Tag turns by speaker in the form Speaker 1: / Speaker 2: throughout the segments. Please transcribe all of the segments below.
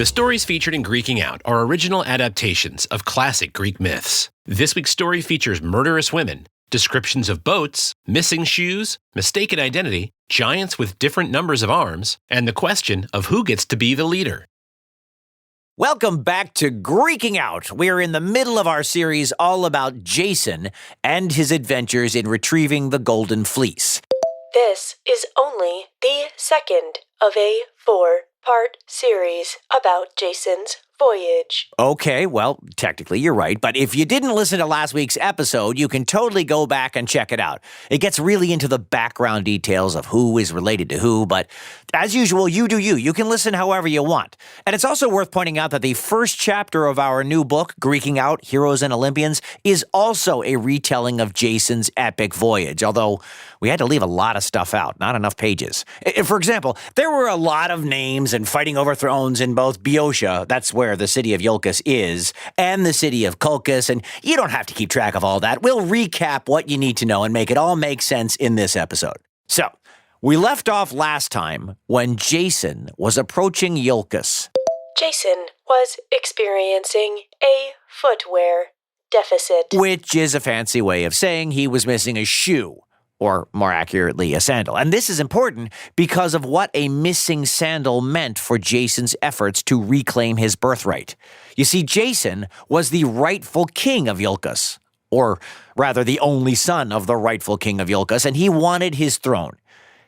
Speaker 1: The stories featured in Greeking Out are original adaptations of classic Greek myths. This week's story features murderous women, descriptions of boats, missing shoes, mistaken identity, giants with different numbers of arms, and the question of who gets to be the leader.
Speaker 2: Welcome back to Greeking Out. We're in the middle of our series all about Jason and his adventures in retrieving the Golden Fleece.
Speaker 3: This is only the second of a 4-part series about Jason's voyage.
Speaker 2: Okay, well, technically you're right, but if you didn't listen to last week's episode, you can totally go back and check it out. It gets really into the background details of who is related to who, but as usual, you do you. You can listen however you want. And it's also worth pointing out that the first chapter of our new book, Greeking Out, Heroes and Olympians, is also a retelling of Jason's epic voyage, although we had to leave a lot of stuff out, not enough pages. For example, there were a lot of names and fighting over thrones in both Boeotia, that's where the city of Iolcus is, and the city of Colchis, and you don't have to keep track of all that. We'll recap what you need to know and make it all make sense in this episode. So, we left off last time when Jason was approaching Iolcus.
Speaker 3: Jason was experiencing a footwear deficit,
Speaker 2: Which is a fancy way of saying he was missing a shoe. Or, more accurately, a sandal. And this is important because of what a missing sandal meant for Jason's efforts to reclaim his birthright. You see, Jason was the rightful king of Iolcus. Or, rather, the only son of the rightful king of Iolcus, and he wanted his throne.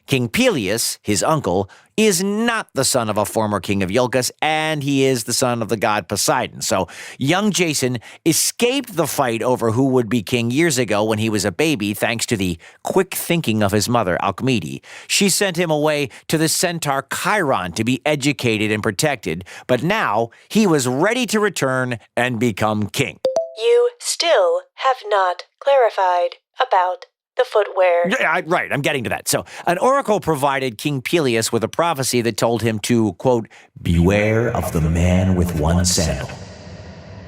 Speaker 2: King Peleus, his uncle, is not the son of a former king of Iolcus, and he is the son of the god Poseidon. So, young Jason escaped the fight over who would be king years ago when he was a baby, thanks to the quick thinking of his mother, Alcmede. She sent him away to the centaur Chiron to be educated and protected, but now he was ready to return and become king.
Speaker 3: You still have not clarified about the footwear.
Speaker 2: Right, I'm getting to that. So, an oracle provided King Peleus with a prophecy that told him to, quote, beware of the man with one sandal.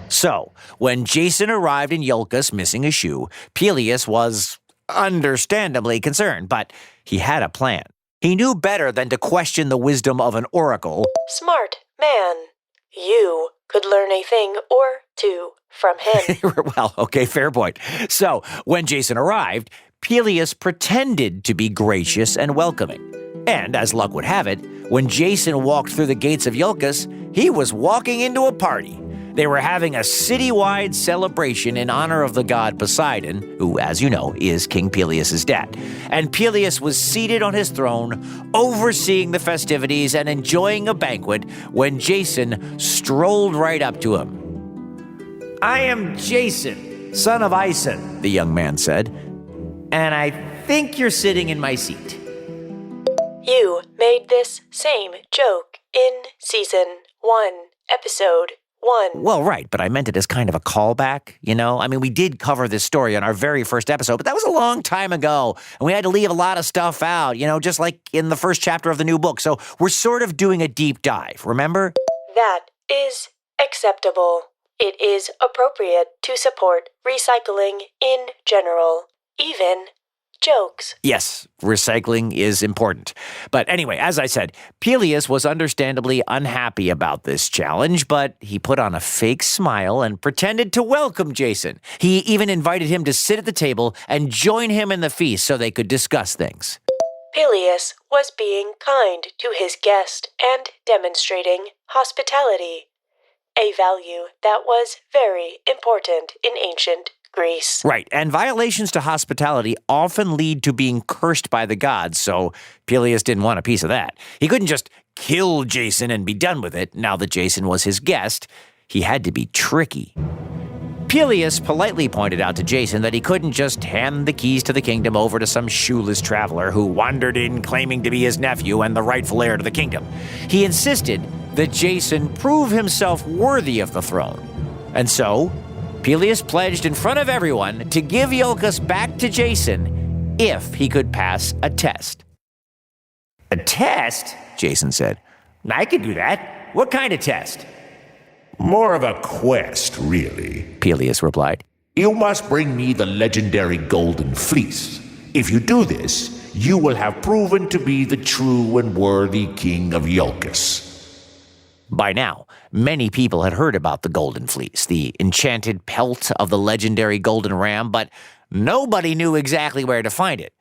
Speaker 2: So, when Jason arrived in Iolcus missing a shoe, Peleus was understandably concerned, but he had a plan. He knew better than to question the wisdom of an oracle.
Speaker 3: Smart man. You could learn a thing or two from him.
Speaker 2: Well, okay, fair point. So, when Jason arrived, Peleus pretended to be gracious and welcoming. And, as luck would have it, when Jason walked through the gates of Iolcus, he was walking into a party. They were having a citywide celebration in honor of the god Poseidon, who, as you know, is King Peleus' dad. And Peleus was seated on his throne, overseeing the festivities and enjoying a banquet when Jason strolled right up to him. I am Jason, son of Aeson, the young man said, and I think you're sitting in my seat.
Speaker 3: You made this same joke in Season 1, Episode 1.
Speaker 2: Well, right, but I meant it as kind of a callback, you know? I mean, we did cover this story on our very first episode, but that was a long time ago, and we had to leave a lot of stuff out, you know, just like in the first chapter of the new book. So we're sort of doing a deep dive, remember?
Speaker 3: That is acceptable. It is appropriate to support recycling in general, even jokes.
Speaker 2: Yes, recycling is important. But anyway, as I said, Peleus was understandably unhappy about this challenge, but he put on a fake smile and pretended to welcome Jason. He even invited him to sit at the table and join him in the feast so they could discuss things.
Speaker 3: Peleus was being kind to his guest and demonstrating hospitality, a value that was very important in ancient Greece.
Speaker 2: Right, and violations to hospitality often lead to being cursed by the gods, so Peleus didn't want a piece of that. He couldn't just kill Jason and be done with it. Now that Jason was his guest, he had to be tricky. Peleus politely pointed out to Jason that he couldn't just hand the keys to the kingdom over to some shoeless traveler who wandered in claiming to be his nephew and the rightful heir to the kingdom. He insisted that Jason prove himself worthy of the throne. And so, Peleus pledged in front of everyone to give Iolcus back to Jason if he could pass a test. A test? Jason said. I could do that. What kind of test?
Speaker 4: More of a quest, really,
Speaker 2: Peleus replied.
Speaker 4: You must bring me the legendary Golden Fleece. If you do this, you will have proven to be the true and worthy king of Iolcus.
Speaker 2: By now, Many people had heard about the Golden Fleece, the enchanted pelt of the legendary golden ram, but nobody knew exactly where to find it.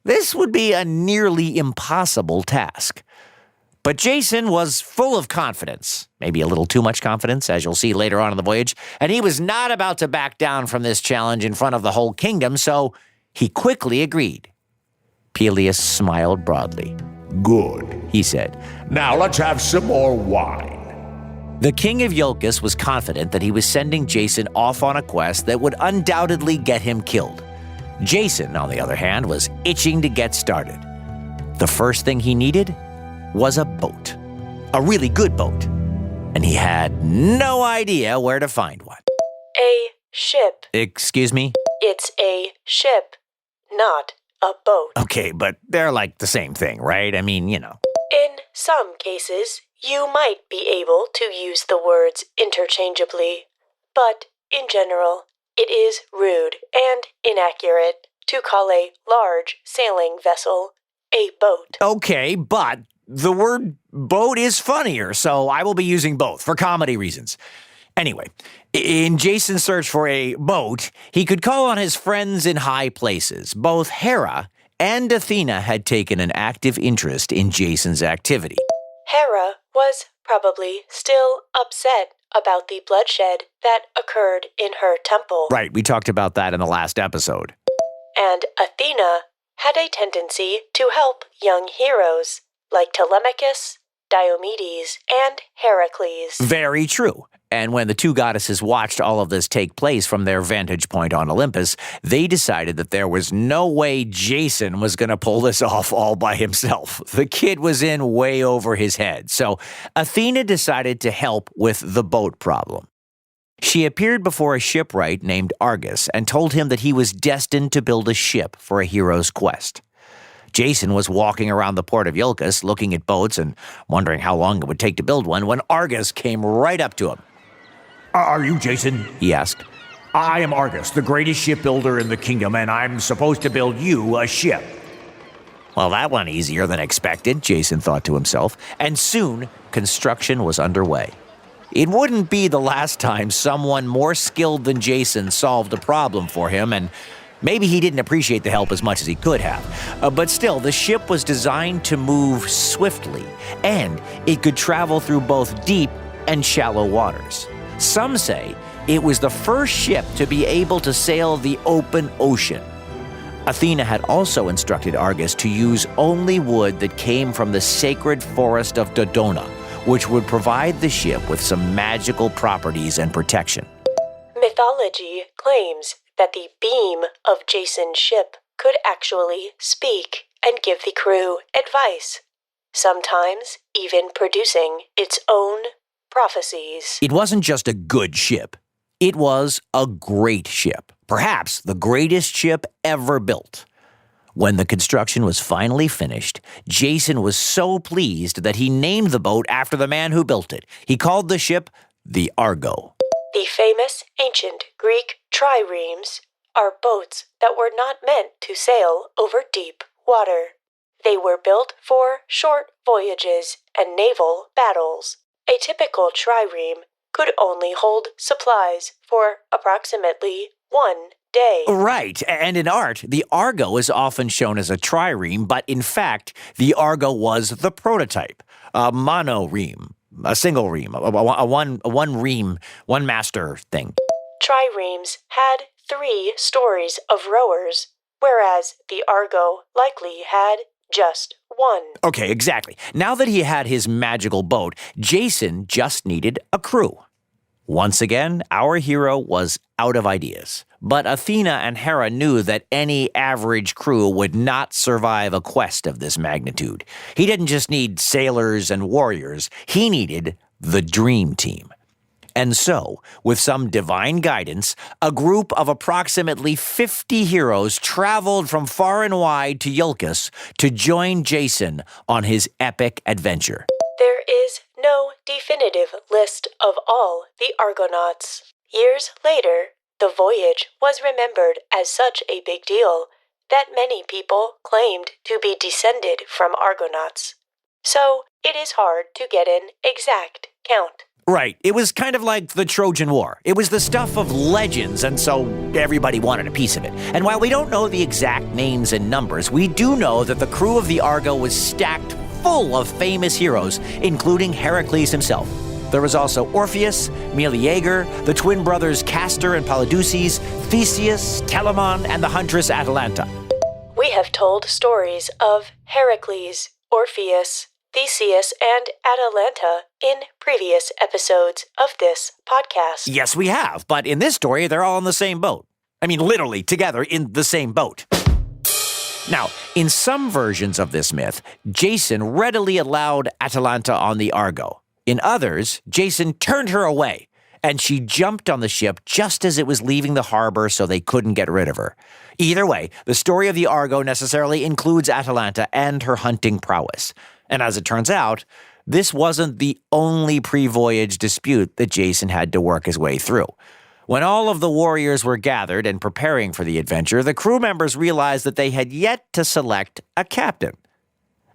Speaker 2: This would be a nearly impossible task. But Jason was full of confidence, maybe a little too much confidence, as you'll see later on in the voyage, and he was not about to back down from this challenge in front of the whole kingdom, so he quickly agreed. Peleus smiled broadly.
Speaker 4: Good,
Speaker 2: He said.
Speaker 4: Now let's have some more wine.
Speaker 2: The king of Iolcus was confident that he was sending Jason off on a quest that would undoubtedly get him killed. Jason, on the other hand, was itching to get started. The first thing he needed was a boat. A really good boat. And he had no idea where to find one.
Speaker 3: A ship.
Speaker 2: Excuse me?
Speaker 3: It's a ship, not a boat.
Speaker 2: Okay, but they're like the same thing, right? I mean,
Speaker 3: In some cases, you might be able to use the words interchangeably, but in general, it is rude and inaccurate to call a large sailing vessel a boat.
Speaker 2: Okay, but the word boat is funnier, so I will be using both for comedy reasons. Anyway, in Jason's search for a boat, he could call on his friends in high places. Both Hera and Athena had taken an active interest in Jason's activity.
Speaker 3: Hera was probably still upset about the bloodshed that occurred in her temple.
Speaker 2: Right, we talked about that in the last episode.
Speaker 3: And Athena had a tendency to help young heroes like Telemachus, Diomedes, and Heracles.
Speaker 2: Very true. And when the two goddesses watched all of this take place from their vantage point on Olympus, they decided that there was no way Jason was going to pull this off all by himself. The kid was in way over his head. So Athena decided to help with the boat problem. She appeared before a shipwright named Argus and told him that he was destined to build a ship for a hero's quest. Jason was walking around the port of Iolcus looking at boats and wondering how long it would take to build one when Argus came right up to him.
Speaker 4: Are you Jason?
Speaker 2: He asked.
Speaker 4: I am Argus, the greatest shipbuilder in the kingdom, and I'm supposed to build you a ship.
Speaker 2: Well, that went easier than expected, Jason thought to himself, and soon construction was underway. It wouldn't be the last time someone more skilled than Jason solved a problem for him, and maybe he didn't appreciate the help as much as he could have. But still, the ship was designed to move swiftly, and it could travel through both deep and shallow waters. Some say it was the first ship to be able to sail the open ocean. Athena had also instructed Argus to use only wood that came from the sacred forest of Dodona, which would provide the ship with some magical properties and protection.
Speaker 3: Mythology claims that the beam of Jason's ship could actually speak and give the crew advice, sometimes even producing its own prophecies.
Speaker 2: It wasn't just a good ship. It was a great ship, perhaps the greatest ship ever built. When the construction was finally finished, Jason was so pleased that he named the boat after the man who built it. He called the ship the Argo.
Speaker 3: The famous ancient Greek triremes are boats that were not meant to sail over deep water. They were built for short voyages and naval battles. A typical trireme could only hold supplies for approximately 1 day.
Speaker 2: Right, and in art, the Argo is often shown as a trireme, but in fact, the Argo was the prototype, a monoreme, a single ream, a one ream, one master thing.
Speaker 3: Triremes had 3 stories of rowers, whereas the Argo likely had just 1.
Speaker 2: Okay, exactly. Now that he had his magical boat, Jason just needed a crew. Once again, our hero was out of ideas. But Athena and Hera knew that any average crew would not survive a quest of this magnitude. He didn't just need sailors and warriors. He needed the dream team. And so, with some divine guidance, a group of approximately 50 heroes traveled from far and wide to Iolcus to join Jason on his epic adventure.
Speaker 3: There is no definitive list of all the Argonauts. Years later, the voyage was remembered as such a big deal that many people claimed to be descended from Argonauts. So, it is hard to get an exact count.
Speaker 2: Right. It was kind of like the Trojan War. It was the stuff of legends, and so everybody wanted a piece of it. And while we don't know the exact names and numbers, we do know that the crew of the Argo was stacked full of famous heroes, including Heracles himself. There was also Orpheus, Meleager, the twin brothers Castor and Polydeuces, Theseus, Telamon, and the huntress Atalanta.
Speaker 3: We have told stories of Heracles, Orpheus, Theseus, and Atalanta in previous episodes of this podcast.
Speaker 2: Yes, we have, but in this story, they're all in the same boat. I mean, literally together in the same boat. Now, in some versions of this myth, Jason readily allowed Atalanta on the Argo. In others, Jason turned her away, and she jumped on the ship just as it was leaving the harbor so they couldn't get rid of her. Either way, the story of the Argo necessarily includes Atalanta and her hunting prowess. And as it turns out, this wasn't the only pre-voyage dispute that Jason had to work his way through. When all of the warriors were gathered and preparing for the adventure, the crew members realized that they had yet to select a captain.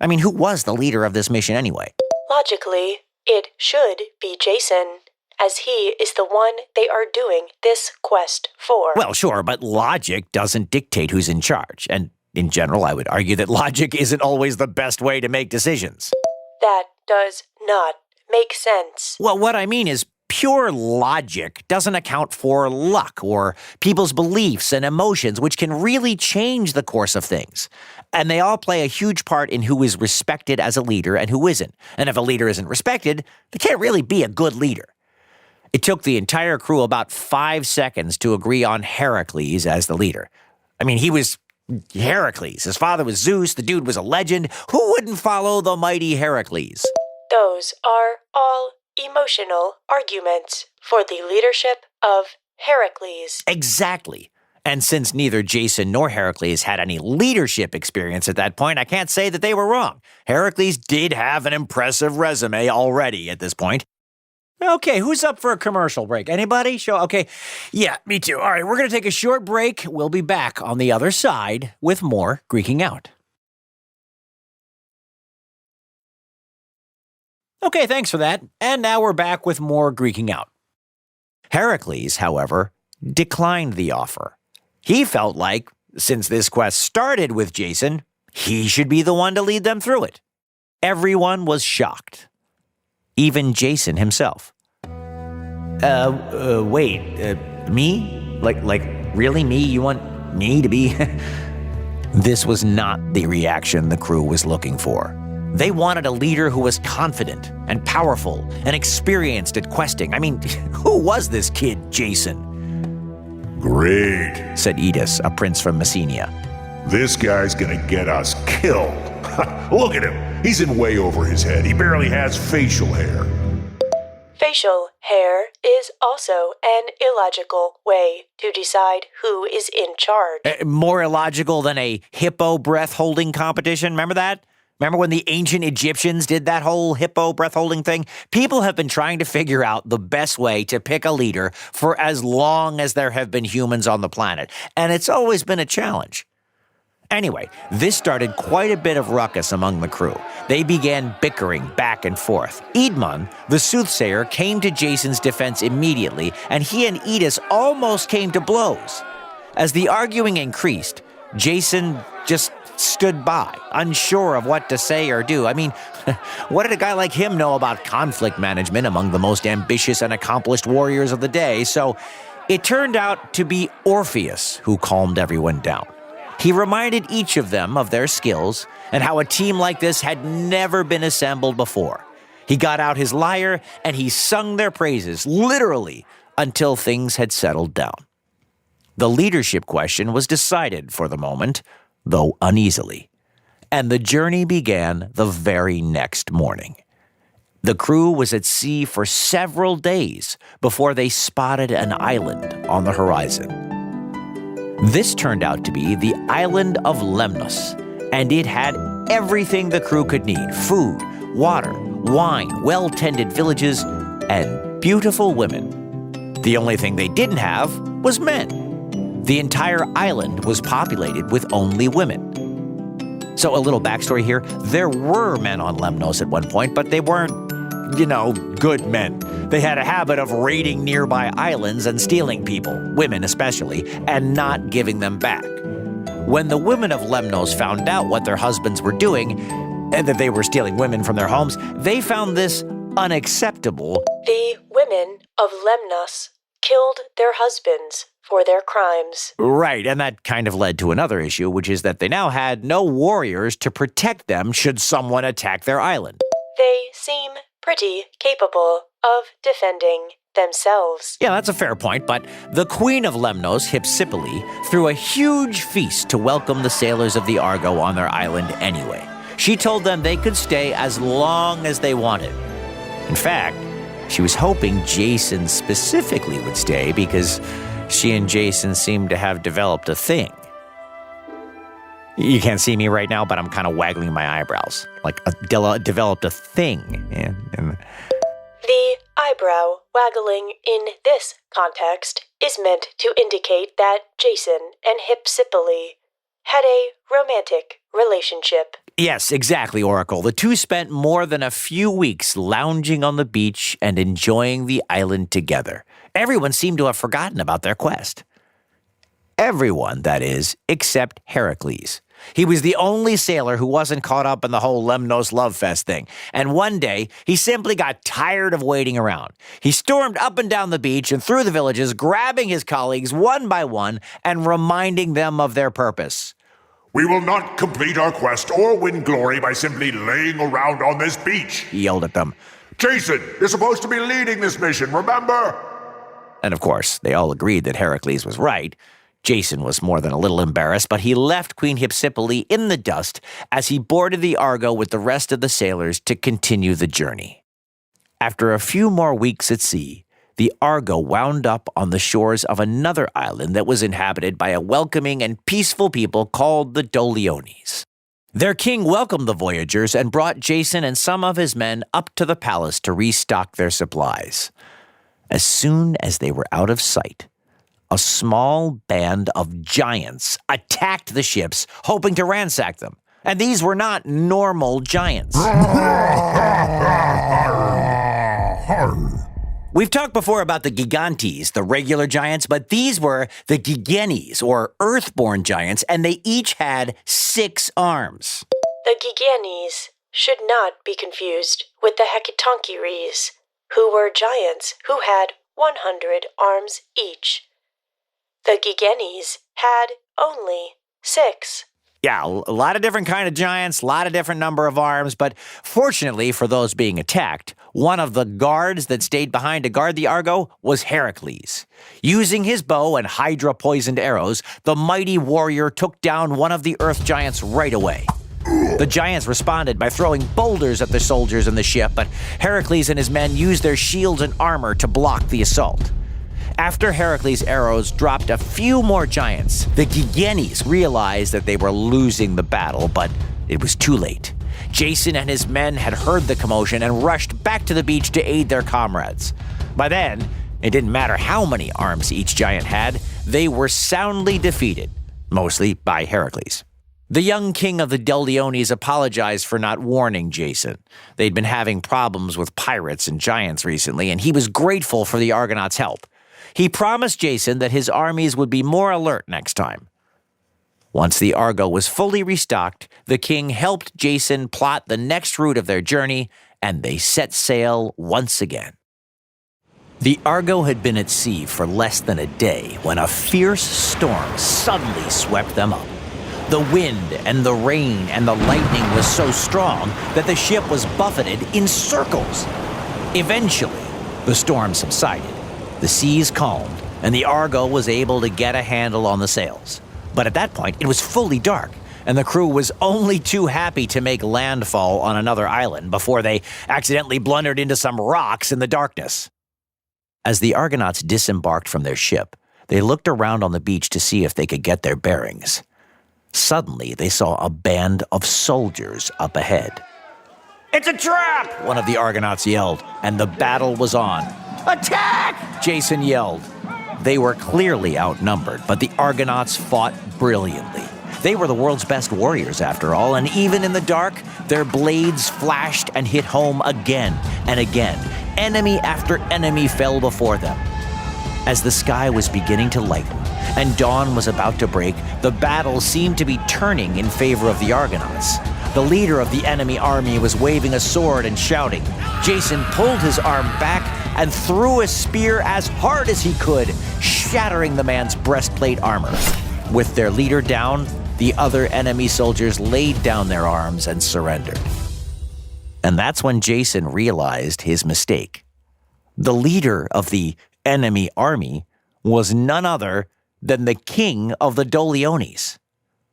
Speaker 2: I mean, who was the leader of this mission anyway?
Speaker 3: Logically, it should be Jason, as he is the one they are doing this quest for.
Speaker 2: Well, sure, but logic doesn't dictate who's in charge. And in general, I would argue that logic isn't always the best way to make decisions.
Speaker 3: That does not make sense.
Speaker 2: Well, what I mean is pure logic doesn't account for luck or people's beliefs and emotions, which can really change the course of things. And they all play a huge part in who is respected as a leader and who isn't. And if a leader isn't respected, they can't really be a good leader. It took the entire crew about 5 seconds to agree on Heracles as the leader. I mean, he was Heracles. His father was Zeus. The dude was a legend. Who wouldn't follow the mighty Heracles?
Speaker 3: Those are all emotional arguments for the leadership of Heracles.
Speaker 2: Exactly. And since neither Jason nor Heracles had any leadership experience at that point, I can't say that they were wrong. Heracles did have an impressive resume already at this point. Okay, who's up for a commercial break? Anybody? Okay. Yeah, me too. All right, we're going to take a short break. We'll be back on the other side with more Greeking Out. Okay, thanks for that. And now we're back with more Greeking Out. Heracles, however, declined the offer. He felt like, since this quest started with Jason, he should be the one to lead them through it. Everyone was shocked. Even Jason himself. Wait, me? Like, really me? You want me to be? This was not the reaction the crew was looking for. They wanted a leader who was confident and powerful and experienced at questing. I mean, who was this kid, Jason?
Speaker 4: Great,
Speaker 2: said Edis, a prince from Messenia.
Speaker 4: This guy's gonna get us killed. Look at him. He's in way over his head. He barely has facial hair.
Speaker 3: Facial hair is also an illogical way to decide who is in charge.
Speaker 2: More illogical than a hippo breath-holding competition. Remember that? Remember when the ancient Egyptians did that whole hippo breath-holding thing? People have been trying to figure out the best way to pick a leader for as long as there have been humans on the planet. And it's always been a challenge. Anyway, this started quite a bit of ruckus among the crew. They began bickering back and forth. Idmon, the soothsayer, came to Jason's defense immediately, and he and Edis almost came to blows. As the arguing increased, Jason just stood by, unsure of what to say or do. I mean, what did a guy like him know about conflict management among the most ambitious and accomplished warriors of the day? So it turned out to be Orpheus who calmed everyone down. He reminded each of them of their skills and how a team like this had never been assembled before. He got out his lyre and he sung their praises, literally, until things had settled down. The leadership question was decided for the moment, though uneasily, and the journey began the very next morning. The crew was at sea for several days before they spotted an island on the horizon. This turned out to be the island of Lemnos, and it had everything the crew could need: food, water, wine, well-tended villages, and beautiful women. The only thing they didn't have was men. The entire island was populated with only women. So a little backstory here. There were men on Lemnos at one point, but they weren't, good men. They had a habit of raiding nearby islands and stealing people, women especially, and not giving them back. When the women of Lemnos found out what their husbands were doing, and that they were stealing women from their homes, they found this unacceptable.
Speaker 3: The women of Lemnos killed their husbands for their crimes.
Speaker 2: Right, and that kind of led to another issue, which is that they now had no warriors to protect them should someone attack their island.
Speaker 3: They seem pretty capable of defending themselves.
Speaker 2: Yeah, that's a fair point, but the queen of Lemnos, Hypsipyle, threw a huge feast to welcome the sailors of the Argo on their island anyway. She told them they could stay as long as they wanted. In fact, she was hoping Jason specifically would stay because she and Jason seemed to have developed a thing. You can't see me right now, but I'm kind of waggling my eyebrows, like developed a thing.
Speaker 3: The eyebrow waggling in this context is meant to indicate that Jason and Hypsipyle had a romantic relationship.
Speaker 2: Yes, exactly, Oracle. The two spent more than a few weeks lounging on the beach and enjoying the island together. Everyone seemed to have forgotten about their quest. Everyone, that is, except Heracles. He was the only sailor who wasn't caught up in the whole Lemnos Love Fest thing. And one day, he simply got tired of waiting around. He stormed up and down the beach and through the villages, grabbing his colleagues one by one and reminding them of their purpose.
Speaker 4: We will not complete our quest or win glory by simply laying around on this beach,
Speaker 2: He yelled at them.
Speaker 4: Jason, you're supposed to be leading this mission, remember?
Speaker 2: And of course, they all agreed that Heracles was right. Jason was more than a little embarrassed, but he left Queen Hypsipyle in the dust as he boarded the Argo with the rest of the sailors to continue the journey. After a few more weeks at sea, the Argo wound up on the shores of another island that was inhabited by a welcoming and peaceful people called the Doliones. Their king welcomed the voyagers and brought Jason and some of his men up to the palace to restock their supplies. As soon as they were out of sight, a small band of giants attacked the ships, hoping to ransack them. And these were not normal giants. We've talked before about the Gigantes, the regular giants, but these were the Gigenes, or earthborn giants, and they each had 6 arms.
Speaker 3: The Gigenes should not be confused with the Hecatoncheires, who were giants who had 100 arms each. The Gigenes had only 6.
Speaker 2: Yeah, a lot of different kind of giants, a lot of different number of arms, but fortunately for those being attacked, one of the guards that stayed behind to guard the Argo was Heracles. Using his bow and hydra-poisoned arrows, the mighty warrior took down one of the earth giants right away. The giants responded by throwing boulders at the soldiers in the ship, but Heracles and his men used their shields and armor to block the assault. After Heracles' arrows dropped a few more giants, the Gigenes realized that they were losing the battle, but it was too late. Jason and his men had heard the commotion and rushed back to the beach to aid their comrades. By then, it didn't matter how many arms each giant had, they were soundly defeated, mostly by Heracles. The young king of the Doliones apologized for not warning Jason. They'd been having problems with pirates and giants recently, and he was grateful for the Argonauts' help. He promised Jason that his armies would be more alert next time. Once the Argo was fully restocked, the king helped Jason plot the next route of their journey, and they set sail once again. The Argo had been at sea for less than a day when a fierce storm suddenly swept them up. The wind and the rain and the lightning was so strong that the ship was buffeted in circles. Eventually, the storm subsided. The seas calmed, and the Argo was able to get a handle on the sails. But at that point, it was fully dark, and the crew was only too happy to make landfall on another island before they accidentally blundered into some rocks in the darkness. As the Argonauts disembarked from their ship, they looked around on the beach to see if they could get their bearings. Suddenly, they saw a band of soldiers up ahead. "It's a trap!" one of the Argonauts yelled, and the battle was on. "Attack!" Jason yelled. They were clearly outnumbered, but the Argonauts fought brilliantly. They were the world's best warriors, after all, and even in the dark, their blades flashed and hit home again and again, enemy after enemy fell before them. As the sky was beginning to lighten and dawn was about to break, the battle seemed to be turning in favor of the Argonauts. The leader of the enemy army was waving a sword and shouting. Jason pulled his arm back and threw a spear as hard as he could, shattering the man's breastplate armor. With their leader down, the other enemy soldiers laid down their arms and surrendered. And that's when Jason realized his mistake. The leader of the enemy army was none other than the king of the Doliones.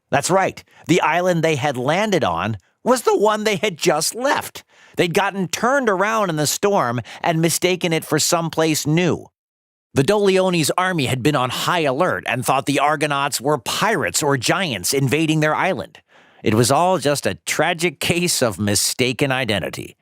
Speaker 2: That's right, the island they had landed on was the one they had just left. They'd gotten turned around in the storm and mistaken it for someplace new. The Doliones army had been on high alert and thought the Argonauts were pirates or giants invading their island. It was all just a tragic case of mistaken identity.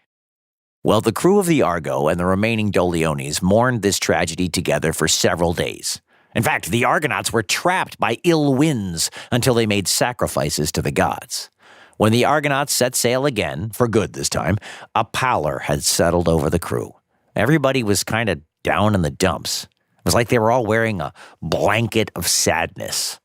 Speaker 2: Well, the crew of the Argo and the remaining Doliones mourned this tragedy together for several days. In fact, the Argonauts were trapped by ill winds until they made sacrifices to the gods. When the Argonauts set sail again, for good this time, a pallor had settled over the crew. Everybody was kind of down in the dumps. It was like they were all wearing a blanket of sadness.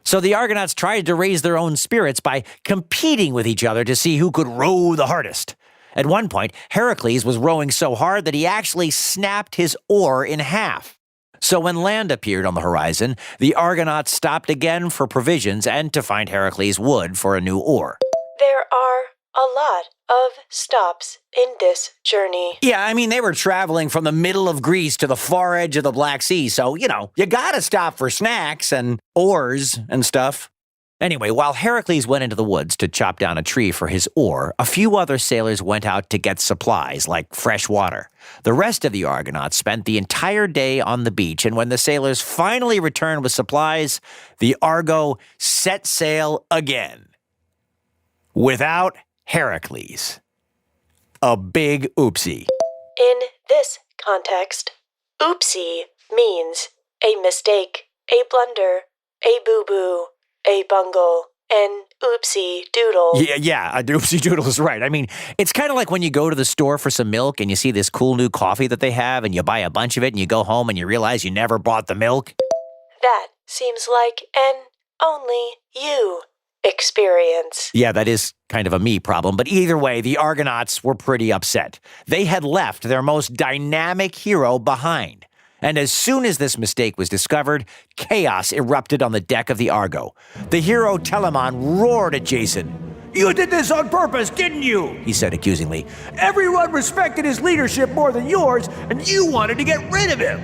Speaker 2: So the Argonauts tried to raise their own spirits by competing with each other to see who could row the hardest. At one point, Heracles was rowing so hard that he actually snapped his oar in half. So when land appeared on the horizon, the Argonauts stopped again for provisions and to find Heracles' wood for a new oar.
Speaker 3: There are a lot of stops in this journey.
Speaker 2: Yeah, I mean, they were traveling from the middle of Greece to the far edge of the Black Sea, so, you gotta stop for snacks and oars and stuff. Anyway, while Heracles went into the woods to chop down a tree for his oar, a few other sailors went out to get supplies, like fresh water. The rest of the Argonauts spent the entire day on the beach, and when the sailors finally returned with supplies, the Argo set sail again. Without Heracles. A big oopsie.
Speaker 3: In this context, oopsie means a mistake, a blunder, a boo-boo, a bungle, an oopsie doodle.
Speaker 2: Yeah, a oopsie doodle is right. I mean, it's kind of like when you go to the store for some milk and you see this cool new coffee that they have and you buy a bunch of it and you go home and you realize you never bought the milk.
Speaker 3: That seems like an only you experience.
Speaker 2: Yeah, that is kind of a me problem, but either way, the Argonauts were pretty upset. They had left their most dynamic hero behind. And as soon as this mistake was discovered, chaos erupted on the deck of the Argo. The hero Telamon roared at Jason. "You did this on purpose, didn't you?" he said accusingly. "Everyone respected his leadership more than yours, and you wanted to get rid of him."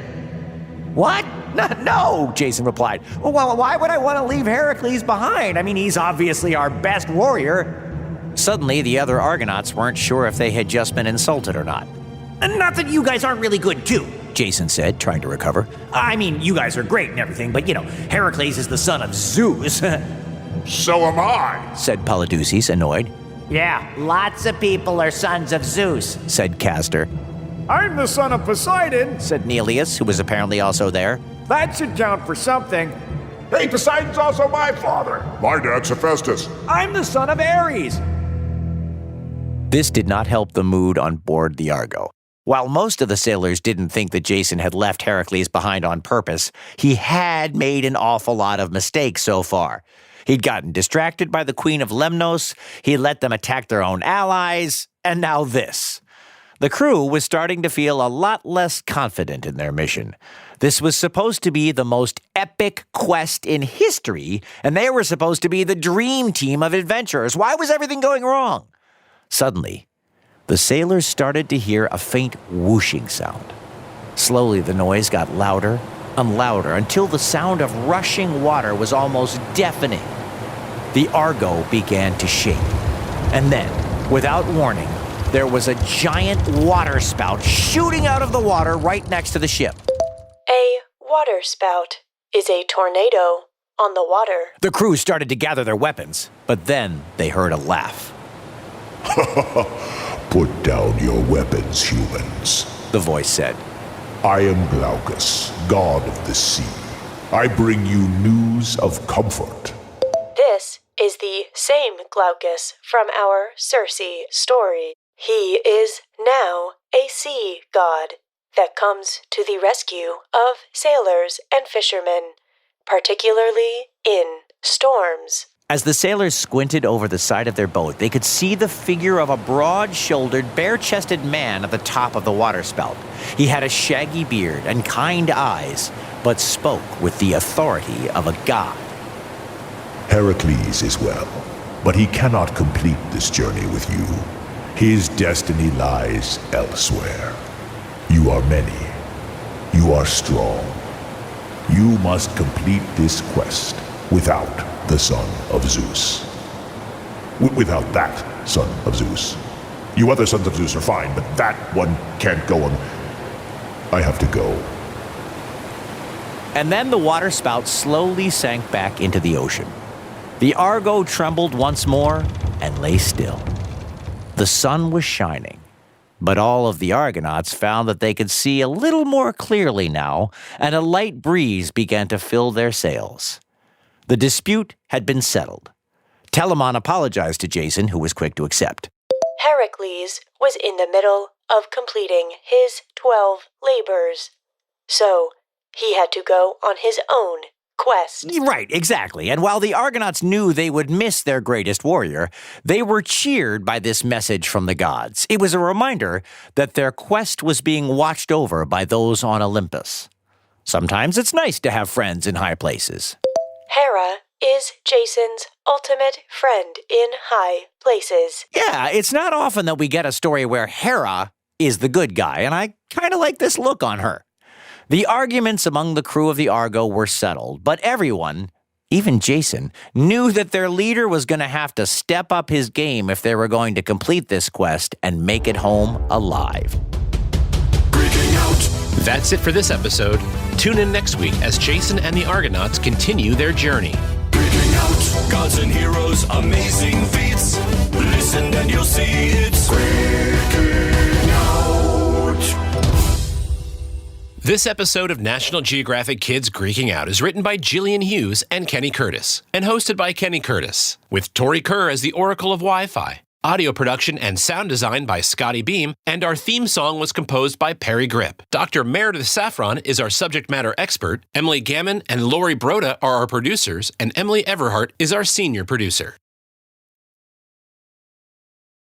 Speaker 2: "What? No, Jason replied. "Well, why would I want to leave Heracles behind? I mean, he's obviously our best warrior." Suddenly, the other Argonauts weren't sure if they had just been insulted or not. "Not that you guys aren't really good, too," Jason said, trying to recover. "I mean, you guys are great and everything, but, Heracles is the son of Zeus."
Speaker 4: So am I,
Speaker 2: said Polydeuces, annoyed.
Speaker 5: "Yeah, lots of people are sons of Zeus,"
Speaker 2: said Castor.
Speaker 6: "I'm the son of Poseidon,"
Speaker 2: said Neleus, who was apparently also there.
Speaker 6: "That should count for something."
Speaker 4: Hey, Poseidon's also my father. My dad's Hephaestus.
Speaker 6: "I'm the son of Ares."
Speaker 2: This did not help the mood on board the Argo. While most of the sailors didn't think that Jason had left Heracles behind on purpose, he had made an awful lot of mistakes so far. He'd gotten distracted by the Queen of Lemnos, he let them attack their own allies, and now this. The crew was starting to feel a lot less confident in their mission. This was supposed to be the most epic quest in history, and they were supposed to be the dream team of adventurers. Why was everything going wrong? Suddenly, the sailors started to hear a faint whooshing sound. Slowly, the noise got louder and louder until the sound of rushing water was almost deafening. The Argo began to shake. And then, without warning, there was a giant water spout shooting out of the water right next to the ship.
Speaker 3: A waterspout is a tornado on the water.
Speaker 2: The crew started to gather their weapons, but then they heard a laugh.
Speaker 4: Put down your weapons, humans,
Speaker 2: the voice said.
Speaker 4: I am Glaucus, god of the sea. I bring you news of comfort.
Speaker 3: This is the same Glaucus from our Circe story. He is now a sea god that comes to the rescue of sailors and fishermen, particularly in storms.
Speaker 2: As the sailors squinted over the side of their boat, they could see the figure of a broad-shouldered, bare-chested man at the top of the waterspout. He had a shaggy beard and kind eyes, but spoke with the authority of a god.
Speaker 4: Heracles is well, but he cannot complete this journey with you. His destiny lies elsewhere. You are many. You are strong. You must complete this quest without the son of Zeus. Without that son of Zeus. You other sons of Zeus are fine, but that one can't go on. I have to go.
Speaker 2: And then the waterspout slowly sank back into the ocean. The Argo trembled once more and lay still. The sun was shining, but all of the Argonauts found that they could see a little more clearly now, and a light breeze began to fill their sails. The dispute had been settled. Telamon apologized to Jason, who was quick to accept.
Speaker 3: Heracles was in the middle of completing his 12 labors, so he had to go on his own quest.
Speaker 2: Right, exactly. And while the Argonauts knew they would miss their greatest warrior, they were cheered by this message from the gods. It was a reminder that their quest was being watched over by those on Olympus. Sometimes it's nice to have friends in high places.
Speaker 3: Hera is Jason's ultimate friend in high places.
Speaker 2: Yeah, it's not often that we get a story where Hera is the good guy, and I kind of like this look on her. The arguments among the crew of the Argo were settled, but everyone, even Jason, knew that their leader was going to have to step up his game if they were going to complete this quest and make it home alive.
Speaker 1: That's it for this episode. Tune in next week as Jason and the Argonauts continue their journey.
Speaker 7: Freaking out, gods and heroes, amazing feats. Listen and you'll see it's freaking out.
Speaker 1: This episode of National Geographic Kids Greeking Out is written by Jillian Hughes and Kenny Curtis, and hosted by Kenny Curtis, with Tori Kerr as the Oracle of Wi-Fi. Audio production and sound design by Scotty Beam, and our theme song was composed by Parry Gripp. Dr. Meredith Safran is our subject matter expert, Emily Gamin and Lorri Broda are our producers, and Emily Everhart is our senior producer.